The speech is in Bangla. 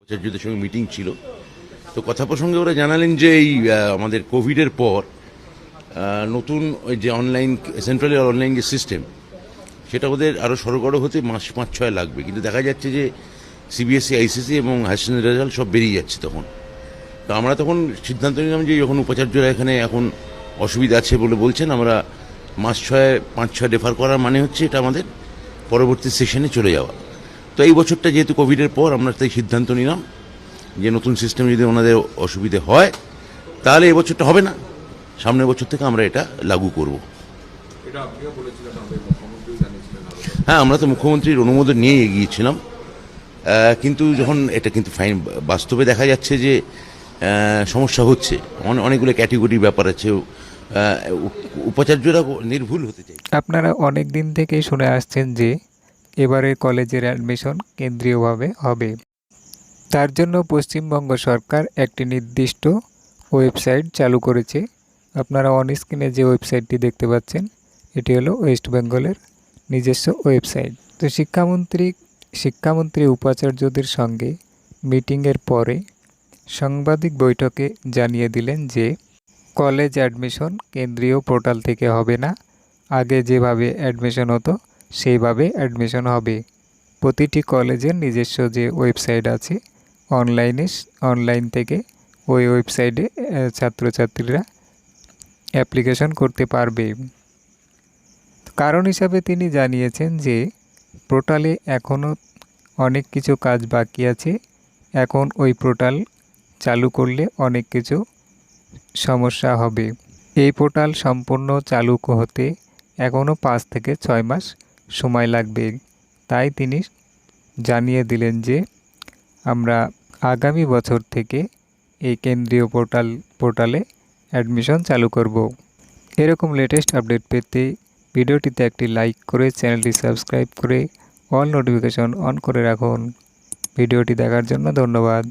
উপাচার্যদের সঙ্গে মিটিং ছিল। তো কথা প্রসঙ্গে ওরা জানালেন যে এই আমাদের কোভিডের পর নতুন ওই যে অনলাইন সেন্ট্রালি অনলাইন যে সিস্টেম, সেটা ওদের আরও সরগড় হতে মাস 5-6 লাগবে। কিন্তু দেখা যাচ্ছে যে সিবিএসসি, আইসিসি এবং হায়ার সেকেন্ডারি রেজাল্ট সব বেরিয়ে যাচ্ছে তখন। তো আমরা তখন সিদ্ধান্ত নিলাম যে যখন উপাচার্যরা এখানে এখন অসুবিধা আছে বলে বলছেন, আমরা মাস 5-6 ডেফার করার মানে হচ্ছে এটা আমাদের পরবর্তী সেশনে চলে যাওয়া। তো এই বছরটা যেহেতু কোভিডের পর, আমরা তাই সিদ্ধান্ত নিলাম যে নতুন সিস্টেম যদি ওনাদের অসুবিধে হয় তাহলে এই বছরটা হবে না, সামনের বছর থেকে আমরা এটা লাগু করব। হ্যাঁ, আমরা তো মুখ্যমন্ত্রীর অনুমোদন নিয়ে এগিয়েছিলাম, কিন্তু যখন এটা কিন্তু ফাইন বাস্তবে দেখা যাচ্ছে যে সমস্যা হচ্ছে, অনেকগুলো ক্যাটেগরির ব্যাপার আছে, উপাচার্যরা নির্ভুল হতে চাই। আপনারা অনেক দিন থেকেই শুনে আসছেন যে এবারের কলেজের অ্যাডমিশন কেন্দ্রীয়ভাবে হবে। তার জন্য পশ্চিমবঙ্গ সরকার একটি নির্দিষ্ট ওয়েবসাইট চালু করেছে। আপনারা অন স্ক্রিনে যে ওয়েবসাইটটি দেখতে পাচ্ছেন, এটি হলো ওয়েস্ট বেঙ্গলের নিজস্ব ওয়েবসাইট। তো শিক্ষামন্ত্রী উপাচার্যদের সঙ্গে মিটিংয়ের পরে সাংবাদিক বৈঠকে জানিয়ে দিলেন যে কলেজ অ্যাডমিশন কেন্দ্রীয় পোর্টাল থেকে হবে না, আগে যেভাবে অ্যাডমিশন হতো সেইভাবে অ্যাডমিশন হবে। প্রতিটি কলেজের নিজস্ব যে ওয়েবসাইট আছে, অনলাইন থেকে ওই ওয়েবসাইটে ছাত্রছাত্রীরা অ্যাপ্লিকেশন করতে পারবে। কারণ হিসাবে তিনি জানিয়েছেন যে পোর্টালে এখনও অনেক কিছু কাজ বাকি আছে। এখন ওই পোর্টাল চালু করলে অনেক কিছু সমস্যা হবে। এই পোর্টাল সম্পূর্ণ চালু হতে এখনও 5 থেকে 6 মাস সময় লাগবে। তাই তিনি জানিয়ে দিলেন যে আমরা আগামী বছর থেকে এই কেন্দ্রীয় পোর্টালে অ্যাডমিশন চালু করব। এরকম লেটেস্ট আপডেট পেতে ভিডিওটিতে একটি লাইক করে চ্যানেলটি সাবস্ক্রাইব করে অল নোটিফিকেশন অন করে রাখুন। ভিডিওটি দেখার জন্য ধন্যবাদ।